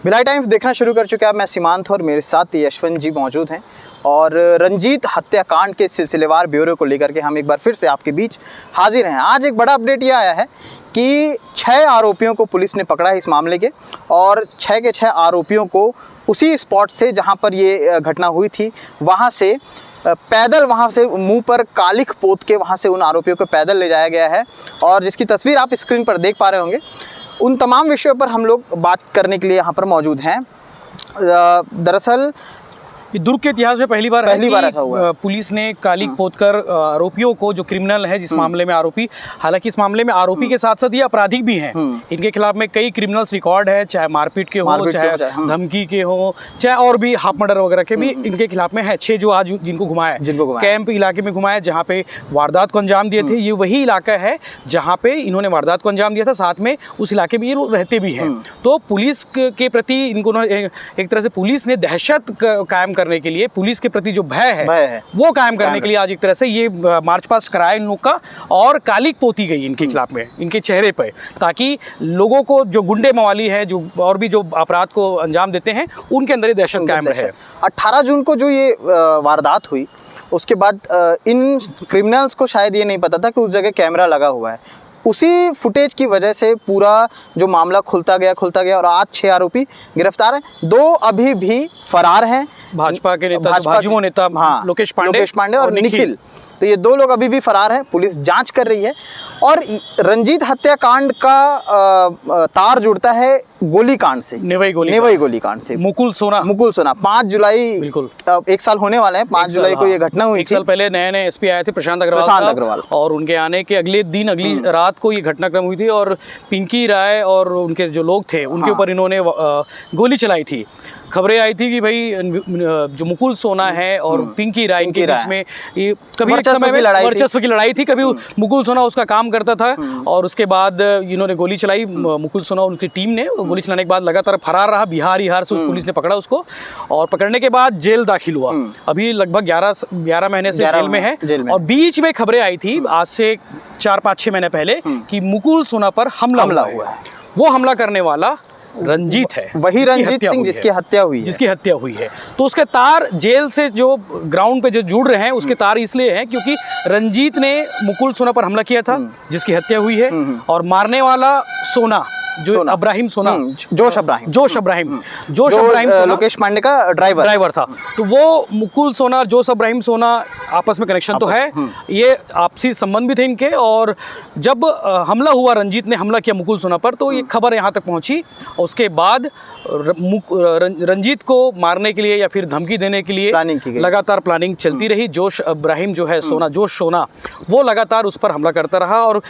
Bhilai times देखना शुरू कर चुके हैं। मैं सीमांत और मेरे साथ यशवंत जी मौजूद हैं और रंजीत हत्याकांड के सिलसिलेवार ब्यूरो को लेकर के हम एक बार फिर से आपके बीच हाजिर हैं। आज एक बड़ा अपडेट ये आया है कि 6 आरोपियों को पुलिस ने पकड़ा है इस मामले के, और 6 के 6 आरोपियों को उसी स्पॉट से जहां पर ये घटना हुई थी वहां से पैदल, वहां से मुंह पर कालिख पोत के वहां से उन आरोपियों को पैदल ले जाया गया है, और जिसकी तस्वीर आप स्क्रीन पर देख पा रहे होंगे। उन तमाम विषयों पर हम लोग बात करने के लिए यहाँ पर मौजूद हैं। दरअसल दुर्ग के इतिहास में पहली बार ऐसा हुआ। पुलिस ने कालिख पोतकर आरोपियों को, जो क्रिमिनल है जिस मामले में आरोपी, हालांकि इस मामले में आरोपी के साथ साथ ये अपराधी भी हैं। इनके खिलाफ में कई क्रिमिनल्स रिकॉर्ड है, चाहे मारपीट के हो, चाहे धमकी के हो, चाहे और भी हाफ मर्डर वगैरह के भी इनके खिलाफ में है। 6 जो आज जिनको घुमाया कैंप इलाके में घुमाया, जहाँ पे वारदात को अंजाम दिए थे। ये वही इलाका है जहाँ पे इन्होंने वारदात को अंजाम दिया था, साथ में उस इलाके में ये रहते भी हैं। तो पुलिस के प्रति इनको एक तरह से पुलिस ने दहशत कायम करने के लिए, पुलिस के प्रति जो भय है वो कायम करने के लिए आज एक तरह से ये मार्च पास्ट कराया इन लोग का, और कालिख पोती गई इनके खिलाफ में, इनके चेहरे पे, ताकि लोगों को, जो गुंडे मवाली है, जो और भी जो अपराध को अंजाम देते हैं, उनके अंदर ये दहशत कायम रहे। 18 जून को जो ये वारदात हुई, उसके बाद इन क्रिमिनल्स को शायद ये नहीं पता था कि उस जगह कैमरा लगा हुआ है। उसी फुटेज की वजह से पूरा जो मामला खुलता गया और आज 6 आरोपी गिरफ्तार हैं। 2 अभी भी फरार हैं। भाजपा के नेता, भाजपा नेता लोकेश पांडे और निखिल, तो ये 2 लोग अभी भी फरार हैं। पुलिस जांच कर रही है। और रंजीत हत्याकांड का तार जुड़ता है गोलीकांड से, नेवई गोलीकांड से। मुकुल सोना 5 जुलाई, बिल्कुल 1 साल होने वाले हैं। 5 जुलाई को ये घटना हुई। 1 साल पहले नए एसपी आए थे प्रशांत अग्रवाल, और उनके आने के अगली रात को ये घटनाक्रम हुई थी, और पिंकी राय और उनके जो लोग थे उनके ऊपर इन्होंने गोली चलाई थी। खबरें आई थी कि भाई जो मुकुल सोना है और पिंकी राय के बीच में ये कभी एक समय में वर्चस्व की लड़ाई थी। कभी मुकुल सोना उसका काम करता था, और उसके बाद इन्होंने गोली चलाई। मुकुल सोना, उनकी टीम ने गोली चलाने के बाद लगातार फरार रहा। बिहार से पुलिस ने पकड़ा उसको, और पकड़ने के बाद जेल दाखिल हुआ। अभी लगभग 11 महीने से जेल में है। और बीच में खबरें आई थी आज से 4-5-6 महीने पहले कि मुकुल सोना पर हमला हुआ है। वो हमला करने वाला रंजीत है, वही रंजीत सिंह जिसकी हत्या हुई है। तो उसके तार जेल से जो ग्राउंड पे जो जुड़ रहे हैं, उसके तार इसलिए हैं क्योंकि रंजीत ने मुकुल सोना पर हमला किया था, जिसकी हत्या हुई है, और मारने वाला जोश अब्राहिम लोकेश पांडे का ड्राइवर था। तो वो मुकुल सोना, जोश अब्राहिम सोना आपस में कनेक्शन तो है, ये आपसी संबंध भी थे इनके। और जब हमला हुआ, रंजीत ने हमला किया मुकुल सोना पर, तो ये खबर यहाँ तक पहुँची। उसके बाद रंजीत को मारने के लिए या फिर धमकी देने के लिए लगातार प्लानिंग चलती रही। जोश अब्राहिम जो है सोना, वो लगातार उस पर हमला करता रहा और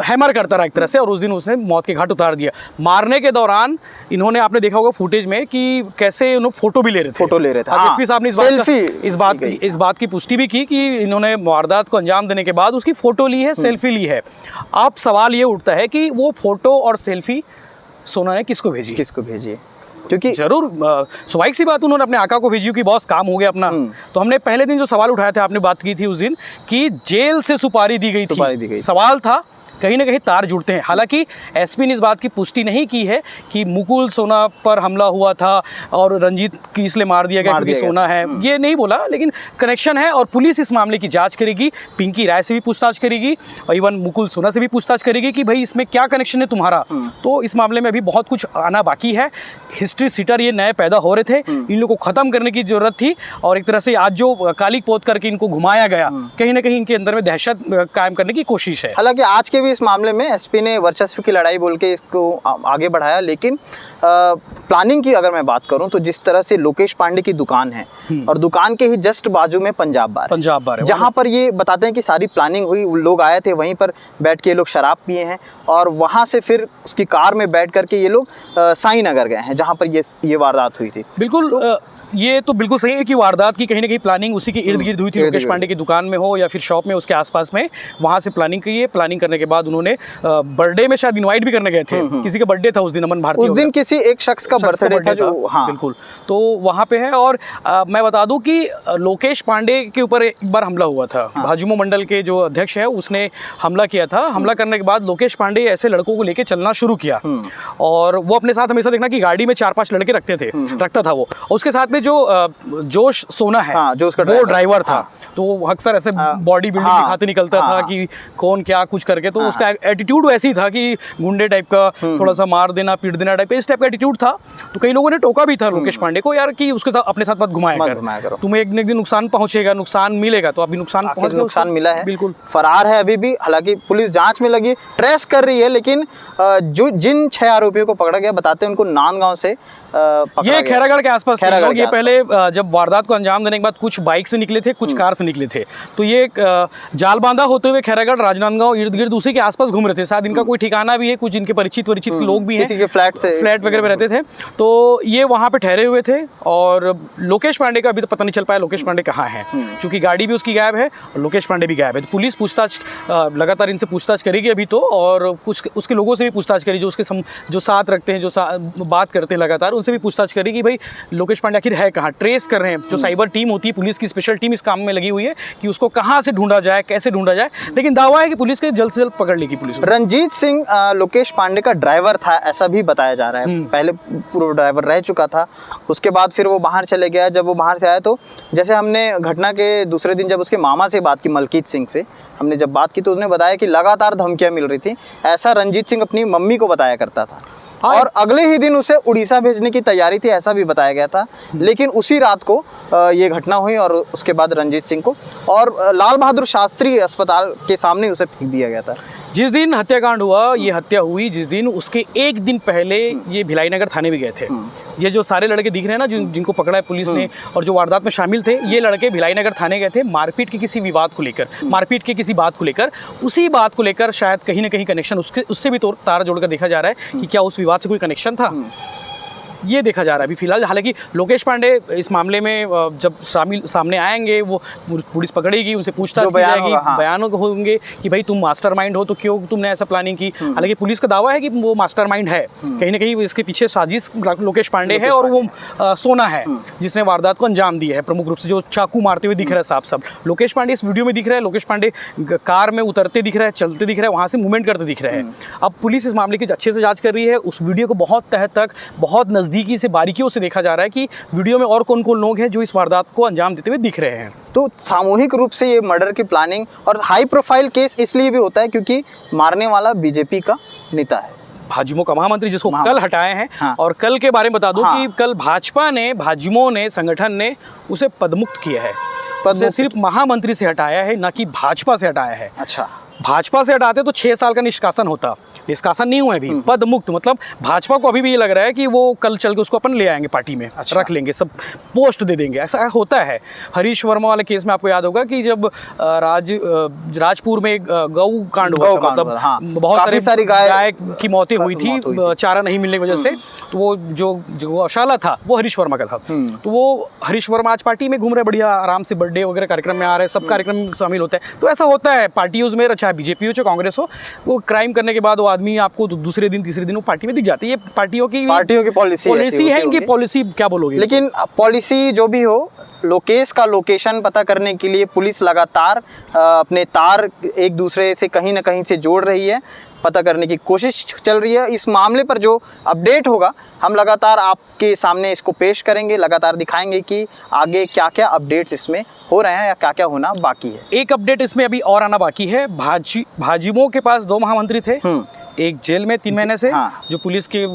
हैमर करता रहा एक तरह से, और उस दिन उसने मौत के घाट उतार दिया। मारने के दौरान इन्होंने, आपने देखा होगा फुटेज में कि कैसे उन्होंने फोटो भी ले रहे थे। एसपी साहब ने इस बात की पुष्टि भी की कि इन्होंने वारदात को अंजाम देने के बाद उसकी फोटो ली है, सेल्फी ली है। अब सवाल ये उठता है कि वो फोटो और सेल्फी सोना ने किसको भेजी, क्योंकि जरूर स्वाभाविक सी बात, उन्होंने अपने आका को भेजी कि बॉस काम हो गया अपना। तो हमने पहले दिन जो सवाल उठाया था, आपने बात की थी उस दिन कि जेल से सुपारी दी गई थी। सवाल था कहीं ना कहीं तार जुड़ते हैं। हालांकि एसपी ने इस बात की पुष्टि नहीं की है कि मुकुल सोना पर हमला हुआ था और रंजीत की इसलिए मार दिया गया क्योंकि सोना है, ये नहीं बोला, लेकिन कनेक्शन है। और पुलिस इस मामले की जांच करेगी, पिंकी राय से भी पूछताछ करेगी, और इवन मुकुल सोना से भी पूछताछ करेगी कि भाई इसमें क्या कनेक्शन है तुम्हारा। तो इस मामले में अभी बहुत कुछ आना बाकी है। हिस्ट्री सीटर ये नए पैदा हो रहे थे, इन लोगों को खत्म करने की जरूरत थी, और एक तरह से आज जो कालिख पोत करके इनको घुमाया गया, कहीं ना कहीं इनके अंदर में दहशत कायम करने की कोशिश है। हालांकि आज के इस मामले में एसपी ने वर्चस्व की लड़ाई बोल के इसको आगे बढ़ाया, लेकिन प्लानिंग की अगर मैं बात करूं तो जिस तरह से लोकेश पांडे की दुकान है, और दुकान के ही जस्ट बाजू में पंजाब बार है, जहां पर ये बताते हैं कि सारी प्लानिंग हुई, लोग आए थे, वहीं पर बैठ के ये लोग शराब पिए हैं, और वहां से फिर उसकी कार में बैठ करके ये लोग साई नगर गए हैं, जहां पर ये वारदात हुई थी। बिल्कुल ये तो बिल्कुल सही है कि वारदात की कहीं ना कहीं प्लानिंग उसी के इर्द गिर्द हुई थी। लोकेश पांडे की दुकान में हो या फिर शॉप में, उसके आसपास में, वहां से प्लानिंग की है। प्लानिंग करने के बाद बाद उन्होंने बर्थडे में शायद इनवाइट भी करने गए थे, किसी का बर्थडे था उस दिन, अमन भारती उस दिन किसी एक शख्स का बर्थडे था जो, हाँ बिल्कुल, तो वहाँ पे है। और मैं बता दूं कि लोकेश पांडे के ऊपर एक बार हमला हुआ था, भाजयुमो मंडल के जो अध्यक्ष है उसने हमला किया था। हमला करने के बाद लोकेश पांडे ऐसे लड़कों को लेके चलना शुरू किया, और वो अपने साथ हमेशा देखना कि गाड़ी में 4-5 लड़के रखता था वो। उसके साथ में जो जोश सोना है, वो ड्राइवर था, तो अक्सर ऐसे बॉडी बिल्डिंग दिखाते निकलता था कि कौन क्या कुछ करके, तो उसका एटीट्यूड वैसी था कि गुंडे टाइप का, थोड़ा सा मार देना पीट देना टाइप, इस टाइप का एटीट्यूड था। तो कई लोगों ने टोका भी था लोकेश पांडे को, यार कि उसके साथ अपने साथ मत घुमाया कर, तुम्हें एक दिन नुकसान पहुंचेगा, नुकसान मिलेगा। तो अभी नुकसान मिला है, बिल्कुल फरार है अभी भी। हालांकि पुलिस जांच में लगी, ट्रेस कर रही है, लेकिन जो जिन 6 आरोपियों को पकड़ा गया, बताते हैं उनको नांदगांव से ये खैरागढ़ के आसपास थे लोग। ये पहले जब वारदात को अंजाम देने के बाद कुछ बाइक से निकले थे, कुछ कार से निकले थे, तो ये जाल बांधा होते हुए खैरागढ़ राजनांदगांव इर्द गिर्द उसी के आसपास घूम रहे थे। शायद इनका कोई ठिकाना भी है, कुछ इनके परिचित लोग भी हैं, किसी के फ्लैट वगैरह में रहते थे, तो ये वहाँ पे ठहरे हुए थे। और लोकेश पांडे का अभी तो पता नहीं चल पाया लोकेश पांडे कहाँ है, क्योंकि गाड़ी भी उसकी गायब है और लोकेश पांडे भी गायब है। तो पुलिस पूछताछ लगातार इनसे पूछताछ करेगी अभी तो, और कुछ उसके लोगों से भी पूछताछ करी, जो साथ रखते हैं, जो बात करते हैं लगातार, उनसे भी पूछताछ करेगी भाई लोकेश पांडे आखिर है कहाँ। ट्रेस कर रहे हैं, जो साइबर टीम होती है पुलिस की, स्पेशल टीम इस काम में लगी हुई है कि उसको कहाँ से ढूंढा जाए, कैसे ढूंढा जाए। लेकिन दावा है कि पुलिस के जल्द से जल्द पकड़ लेगी पुलिस। रंजीत सिंह लोकेश पांडे का ड्राइवर था, ऐसा भी बताया जा रहा है। पहले पूर्व ड्राइवर रह चुका था, उसके बाद फिर वो बाहर चले गया। जब वो बाहर से आया, तो जैसे हमने घटना के दूसरे दिन जब उसके मामा से बात की, मलकीत सिंह से हमने जब बात की, तो उसने बताया कि लगातार धमकियां मिल रही थी। ऐसा रंजीत सिंह अपनी मम्मी को बताया करता था, और अगले ही दिन उसे उड़ीसा भेजने की तैयारी थी, ऐसा भी बताया गया था। लेकिन उसी रात को ये घटना हुई, और उसके बाद रंजीत सिंह को और लाल बहादुर शास्त्री अस्पताल के सामने उसे फेंक दिया गया था। जिस दिन हत्याकांड हुआ, ये हत्या हुई जिस दिन, उसके एक दिन पहले ये भिलाई नगर थाने भी गए थे। ये जो सारे लड़के दिख रहे हैं ना, जिनको पकड़ा है पुलिस ने और जो वारदात में शामिल थे, ये लड़के भिलाई नगर थाने गए थे मारपीट के किसी विवाद को लेकर, मारपीट के किसी बात को लेकर। उसी बात को लेकर शायद कहीं ना कहीं कनेक्शन उससे भी तार जोड़कर देखा जा रहा है कि क्या उस विवाद से कोई कनेक्शन था, ये देखा जा रहा है अभी फिलहाल। हालांकि लोकेश पांडे इस मामले में जब सामने आएंगे, वो पुलिस पकड़ेगी, उनसे पूछताछ की जाएगी, बयान होंगे कि भाई तुम मास्टरमाइंड हो तो क्यों तुमने ऐसा प्लानिंग की। हालांकि पुलिस का दावा है कि वो मास्टरमाइंड है, कहीं ना कहीं इसके पीछे साजिश लोकेश पांडे है, और वो सोना है जिसने वारदात को अंजाम दिया है प्रमुख रूप से, जो चाकू मारते हुए दिख रहा है साफ सब। लोकेश पांडे इस वीडियो में दिख रहा है, लोकेश पांडे कार में उतरते दिख रहा है, चलते दिख रहा है, वहाँ से मूवमेंट करते दिख रहा है। अब पुलिस इस मामले की अच्छे से जाँच कर रही है। उस वीडियो को बहुत तह तक, बहुत नज़दीकी से, बारीकियों से देखा जा रहा है कि वीडियो में और कौन कौन लोग हैं जो इस वारदात को अंजाम देते हुए दिख रहे हैं। तो सामूहिक रूप से ये मर्डर की प्लानिंग, और हाई प्रोफाइल केस इसलिए भी होता है क्योंकि मारने वाला बीजेपी का नेता है, भाजयुमो का महामंत्री, जिसको कल हटाए हैं। हाँ। और कल के बारे में बता दूं कि कल भाजयुमो ने संगठन ने उसे पदमुक्त किया है। उसे सिर्फ महामंत्री से हटाया है, ना कि भाजपा से हटाया है। अच्छा, भाजपा से हटाते तो 6 साल का निष्कासन होता, निष्कासन नहीं हुआ है अभी। पद मुक्त मतलब भाजपा को अभी भी ये लग रहा है कि वो कल चल के उसको अपन ले आएंगे पार्टी में। अच्छा। रख लेंगे, सब पोस्ट दे देंगे, ऐसा होता है। हरीश वर्मा वाले केस में आपको याद होगा कि जब राजपुर में गौ कांड हुआ था, मतलब हाँ, बहुत सारी गाय की मौतें हुई थी चारा नहीं मिलने की वजह से, तो वो जो गौशाला था वो हरीश वर्मा का था। तो वो हरीश वर्मा आज पार्टी में घूम रहे, बढ़िया आराम से बर्थडे वगैरह कार्यक्रम में आ रहे, सब कार्यक्रम में शामिल होता है। तो ऐसा होता है पार्टियों में, चाहे बीजेपी हो चाहे कांग्रेस हो, वो क्राइम करने के बाद वो आदमी आपको दूसरे दिन तीसरे दिन वो पार्टी में दिख जाती है। ये पार्टियों की पॉलिसी है, इनकी पॉलिसी क्या बोलोगे? लेकिन पॉलिसी जो भी हो, लोकेश का लोकेशन पता करने के लिए पुलिस लगातार अपने तार एक दूसरे से कहीं ना कहीं से जोड़ रही है, पता करने की कोशिश चल रही है। इस मामले पर जो अपडेट होगा हम लगातार आपके सामने इसको पेश करेंगे, लगातार दिखाएंगे कि आगे क्या क्या अपडेट्स इसमें हो रहे हैं या क्या क्या होना बाकी है। एक अपडेट इसमें अभी और आना बाकी है। भाजयुमो के पास 2 महामंत्री थे, एक जेल में 3 महीने से, हाँ। जो पुलिस के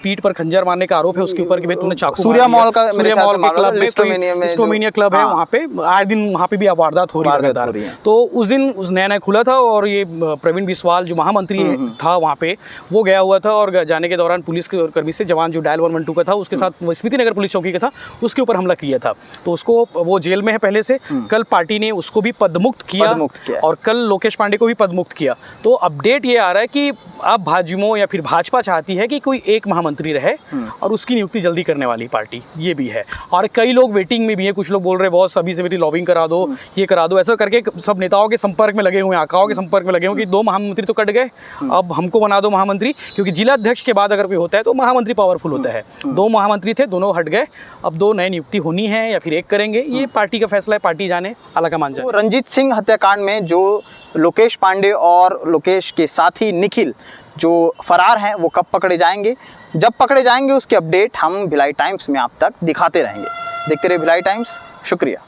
पीठ पर खंजर मारने का आरोप है उसके ऊपर कि भाई तुमने चाकू सूर्या मॉल के क्लब में, स्टोमिनिया क्लब है, वहाँ पे आए दिन वहाँ पे भी वारदात हो रही है। तो उस दिन उस नया खुला था और ये प्रवीण बिस्वाल जो महामंत्री था वहाँ पे, वो गया हुआ था और जाने के दौरान पुलिस के कर्मी से जवान जो डायल 112 का था उसके साथ स्मृति नगर पुलिस चौकी का था, उसके ऊपर हमला किया था। तो उसको, वो जेल में है पहले से, कल पार्टी ने उसको भी पदमुक्त किया और कल लोकेश पांडे को भी पदमुक्त किया। तो अपडेट ये आ रहा है कि अब भाजयुमो या फिर भाजपा चाहती है कि कोई एक महामंत्री रहे और उसकी नियुक्ति जल्दी करने वाली पार्टी ये भी है। और कई लोग वेटिंग में भी है, कुछ कुछ लोग बोल रहे हैं बहुत सभी से मेरी लॉबिंग करा दो, ये करा दो, ऐसा करके सब नेताओं के संपर्क में लगे हुए हैं, आकाओं के संपर्क में लगे हुए हैं कि 2 महामंत्री तो कट गए, अब हमको बना दो महामंत्री, क्योंकि जिला अध्यक्ष के बाद अगर कोई होता है तो महामंत्री पावरफुल होता है। 2 महामंत्री थे, दोनों हट गए, अब 2 नए नियुक्ति होनी है या फिर 1 करेंगे, ये पार्टी का फैसला है, पार्टी जाने, आलाकमान जाने। रंजीत सिंह हत्याकांड में जो लोकेश पांडे और लोकेश के साथी निखिल जो फरार हैं वो कब पकड़े जाएंगे, जब पकड़े जाएंगे उसकी अपडेट हम भिलाई टाइम्स में आप तक दिखाते रहेंगे। देखते रहिए भिलाई टाइम्स, शुक्रिया।